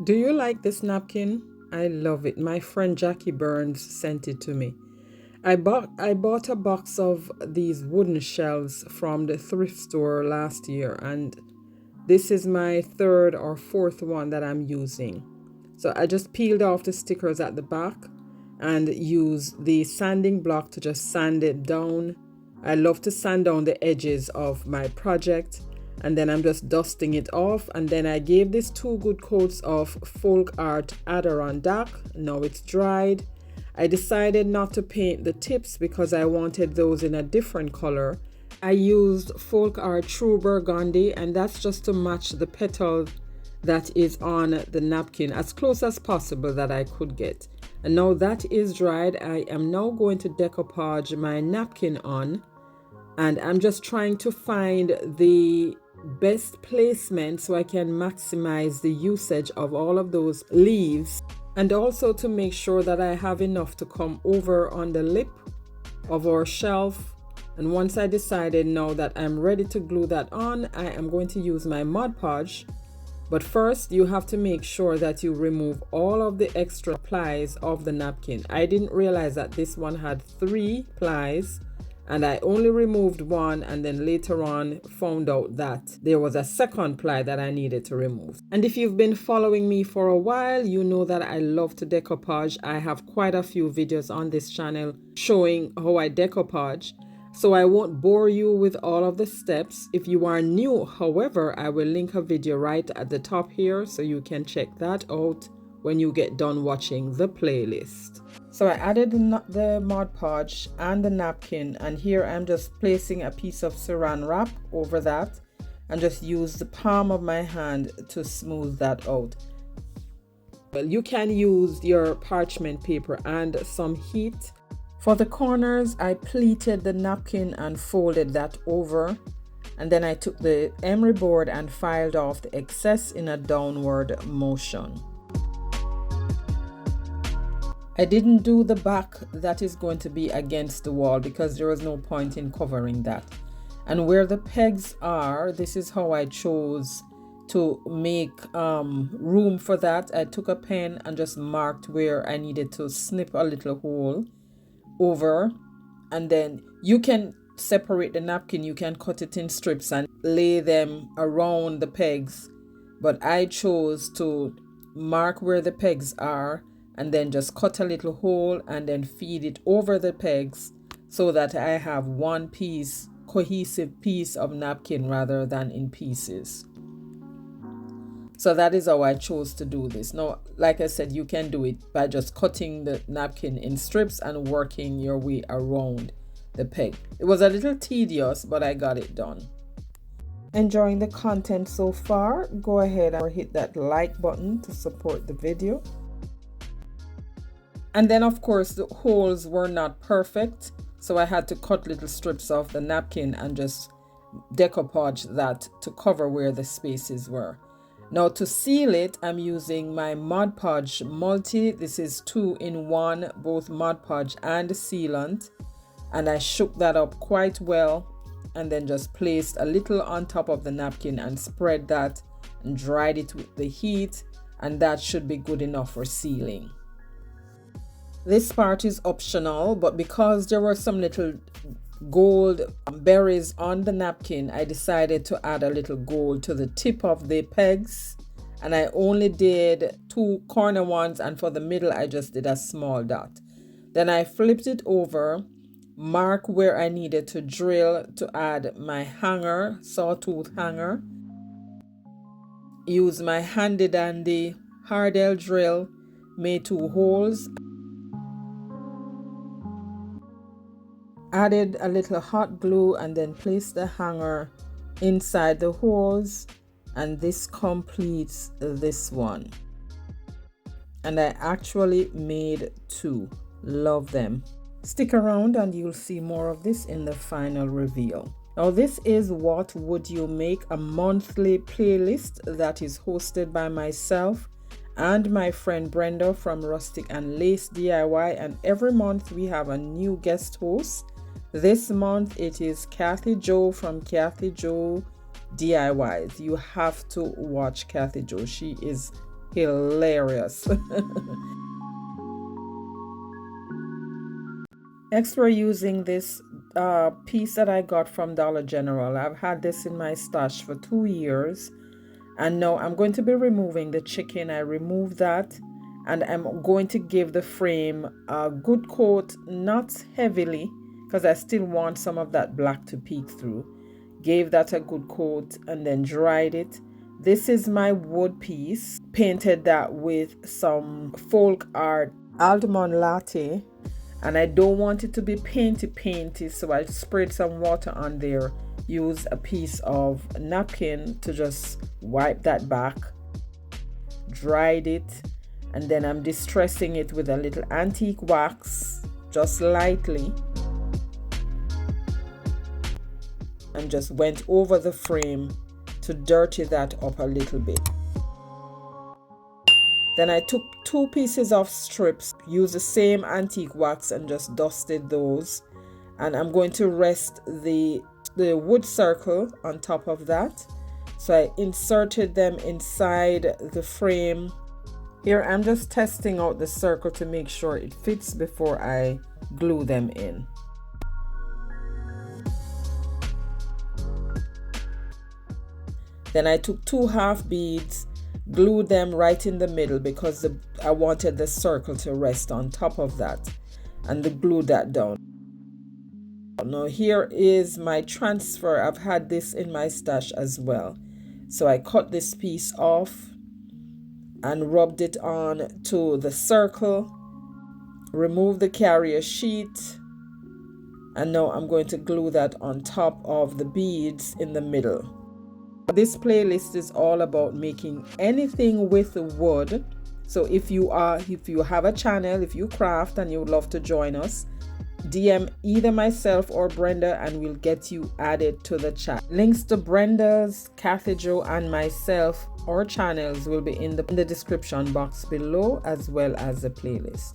Do you like this napkin? I love it. My friend Jackie Burns sent it to me. I bought a box of these wooden shelves from the thrift store last year, and this is my third or fourth one that I'm using. So I just peeled off the stickers at the back and use the sanding block to just sand it down. I love to sand down the edges of my project, and then I'm just dusting it off, and then I gave this 2 good coats of folk art Adirondack. Now it's dried. I decided not to paint the tips because I wanted those in a different color. I used folk art True Burgundy, and that's just to match the petal that is on the napkin as close as possible that I could get. And now that is dried, I am now going to decoupage my napkin on, and I'm just trying to find the best placement so I can maximize the usage of all of those leaves, and also to make sure that I have enough to come over on the lip of our shelf. And once I decided now that I'm ready to glue that on, I am going to use my Mod Podge. But first, you have to make sure that you remove all of the extra plies of the napkin. I didn't realize that this one had 3 plies, and I only removed one, and then later on found out that there was a second ply that I needed to remove. And if you've been following me for a while, you know that I love to decoupage. I have quite a few videos on this channel showing how I decoupage, so I won't bore you with all of the steps. If you are new, however, I will link a video right at the top here so you can check that out when you get done watching the playlist. So I added the Mod Podge and the napkin, and here I'm just placing a piece of saran wrap over that and just use the palm of my hand to smooth that out. Well, you can use your parchment paper and some heat. For the corners, I pleated the napkin and folded that over, and then I took the emery board and filed off the excess in a downward motion. I didn't do the back that is going to be against the wall because there was no point in covering that. And where the pegs are, this is how I chose to make room for that. I took a pen and just marked where I needed to snip a little hole over, and then you can separate the napkin, you can cut it in strips and lay them around the pegs, but I chose to mark where the pegs are and then just cut a little hole and then feed it over the pegs so that I have one piece, cohesive piece of napkin rather than in pieces. So that is how I chose to do this. Now, like I said, you can do it by just cutting the napkin in strips and working your way around the peg. It was a little tedious, but I got it done. Enjoying the content so far? Go ahead and hit that like button to support the video. And then, of course, the holes were not perfect, so I had to cut little strips off the napkin and just decoupage that to cover where the spaces were. Now to seal it, I'm using my Mod Podge Multi. This is 2-in-1, both Mod Podge and sealant. And I shook that up quite well and then just placed a little on top of the napkin and spread that and dried it with the heat, and that should be good enough for sealing. This part is optional, but because there were some little gold berries on the napkin, I decided to add a little gold to the tip of the pegs, and I only did 2 corner ones, and for the middle I just did a small dot. Then I flipped it over, mark where I needed to drill to add my hanger, sawtooth hanger, use my handy dandy Hardell drill, made 2 holes, added a little hot glue, and then placed the hanger inside the holes, and this completes this one. And I actually made 2. Love them. Stick around and you'll see more of this in the final reveal. Now this is What Would You Make, a monthly playlist that is hosted by myself and my friend Brenda from Rustic and Lace DIY, and every month we have a new guest host. This month it is Kathy Jo from Kathy Jo DIYs. You have to watch Kathy Jo. She is hilarious. Next, we're using this piece that I got from Dollar General. I've had this in my stash for 2 years. And now I'm going to be removing the chicken. I removed that, and I'm going to give the frame a good coat, not heavily, because I still want some of that black to peek through. Gave that a good coat and then dried it. This is my wood piece. Painted that with some folk art almond latte, and I don't want it to be painty, so I sprayed some water on there. Use a piece of napkin to just wipe that back, dried it, and then I'm distressing it with a little antique wax, just lightly, and just went over the frame to dirty that up a little bit. Then I took 2 pieces of strips, used the same antique wax and just dusted those, and I'm going to rest the wood circle on top of that. So I inserted them inside the frame. Here I'm just testing out the circle to make sure it fits before I glue them in. Then I took 2 half beads, glued them right in the middle because I wanted the circle to rest on top of that, and glued that down. Now here is my transfer. I've had this in my stash as well. So I cut this piece off and rubbed it on to the circle, remove the carrier sheet, and now I'm going to glue that on top of the beads in the middle. This playlist is all about making anything with wood. So if you have a channel, if you craft and you would love to join us, DM either myself or Brenda and we'll get you added to the chat. Links to Brenda's, Kathy Jo, and myself, our channels will be in the description box below, as well as the playlist.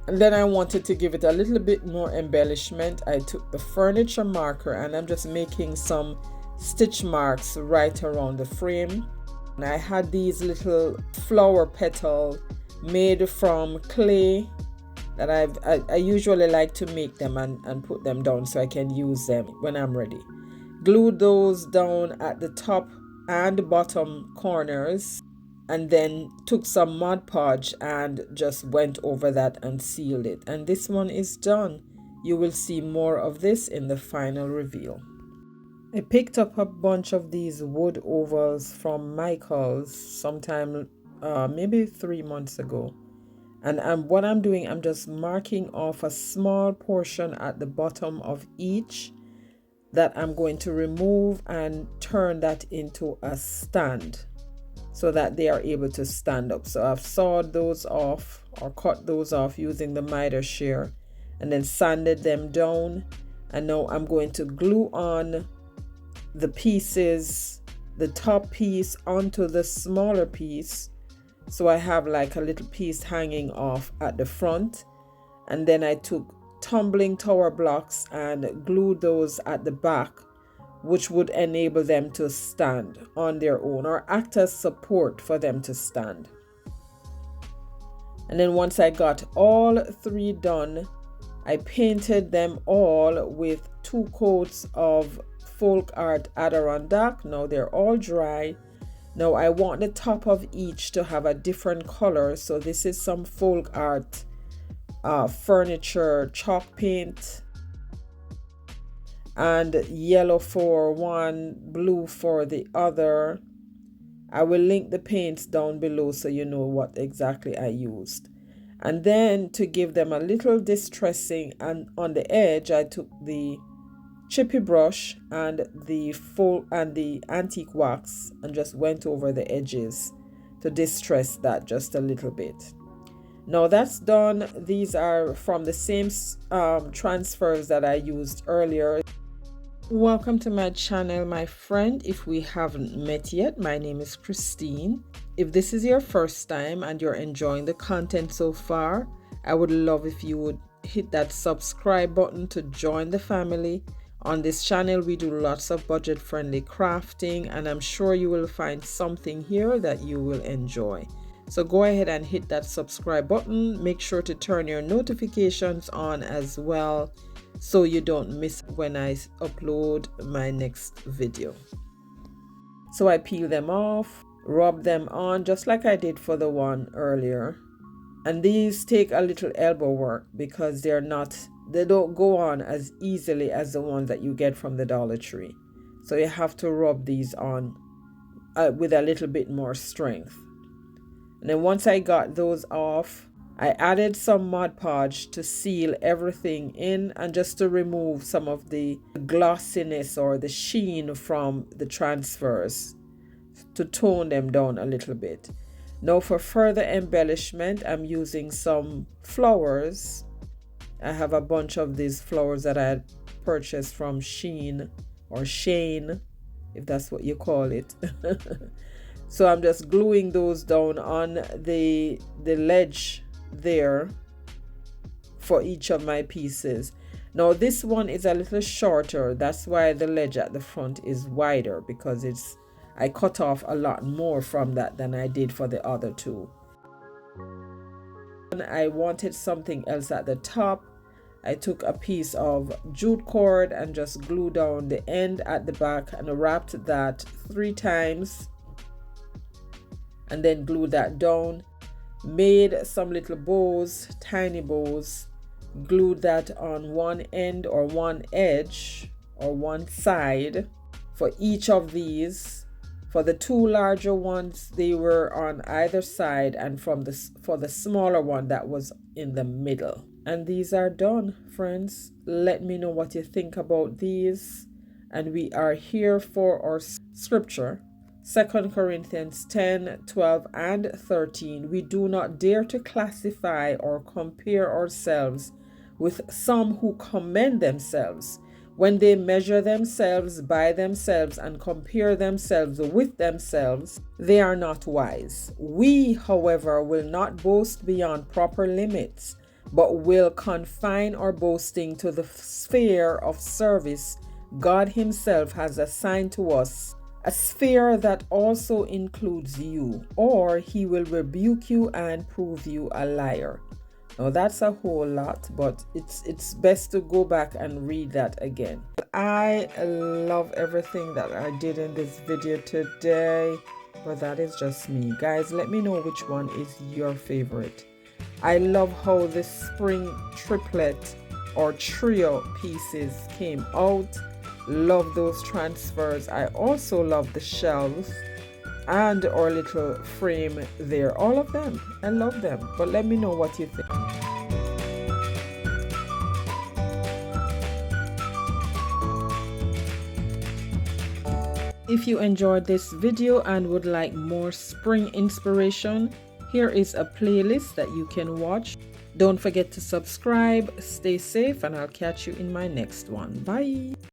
And then I wanted to give it a little bit more embellishment. I took the furniture marker and I'm just making some stitch marks right around the frame. And I had these little flower petals made from clay that I usually like to make them and put them down so I can use them when I'm ready. Glued those down at the top and bottom corners, and then took some Mod Podge and just went over that and sealed it. And this one is done. You will see more of this in the final reveal. I picked up a bunch of these wood ovals from Michael's sometime maybe 3 months ago. And what I'm doing, I'm just marking off a small portion at the bottom of each that I'm going to remove and turn that into a stand so that they are able to stand up. So I've sawed those off or cut those off using the miter shear and then sanded them down. And now I'm going to glue on the pieces, the top piece onto the smaller piece. So I have like a little piece hanging off at the front, and then I took tumbling tower blocks and glued those at the back, which would enable them to stand on their own or act as support for them to stand. And then once I got all 3 done, I painted them all with 2 coats of folk art Adirondack. Now they're all dry. Now I want the top of each to have a different color. So this is some folk art furniture chalk paint, and yellow for one, blue for the other. I will link the paints down below so you know what exactly I used. And then to give them a little distressing, and on the edge I took the chippy brush and the antique wax and just went over the edges to distress that just a little bit. Now that's done. These are from the same transfers that I used earlier. Welcome to my channel, my friend. If we haven't met yet, my name is Christine. If this is your first time and you're enjoying the content so far, I would love if you would hit that subscribe button to join the family. On this channel, we do lots of budget-friendly crafting, and I'm sure you will find something here that you will enjoy. So go ahead and hit that subscribe button. Make sure to turn your notifications on as well so you don't miss when I upload my next video. So I peel them off, rub them on just like I did for the one earlier. And these take a little elbow work because they don't go on as easily as the ones that you get from the Dollar Tree. So you have to rub these on with a little bit more strength. And then once I got those off, I added some Mod Podge to seal everything in and just to remove some of the glossiness or the sheen from the transfers, to tone them down a little bit. Now for further embellishment, I'm using some flowers. I have a bunch of these flowers that I had purchased from Sheen or Shane, if that's what you call it. So I'm just gluing those down on the ledge there for each of my pieces. Now this one is a little shorter. That's why the ledge at the front is wider, because I cut off a lot more from that than I did for the other two. And I wanted something else at the top. I took a piece of jute cord and just glued down the end at the back and wrapped that 3 times and then glued that down. Made some little bows, tiny bows, glued that on one end or one edge or one side for each of these. For the 2 larger ones, they were on either side, and for the smaller one, that was in the middle. And these are done, friends. Let me know what you think about these. And we are here for our scripture. 2 Corinthians 10, 12, and 13. We do not dare to classify or compare ourselves with some who commend themselves. When they measure themselves by themselves and compare themselves with themselves, they are not wise. We, however, will not boast beyond proper limits, but will confine our boasting to the sphere of service God Himself has assigned to us, a sphere that also includes you, or He will rebuke you and prove you a liar. Now that's a whole lot, but it's best to go back and read that again. I love everything that I did in this video today, but that is just me. Guys, let me know which one is your favorite. I love how the spring triplet or trio pieces came out. Love those transfers. I also love the shelves and our little frame there. All of them, I love them, but let me know what you think. If you enjoyed this video and would like more spring inspiration, here is a playlist that you can watch. Don't forget to subscribe. Stay safe, and I'll catch you in my next one. Bye.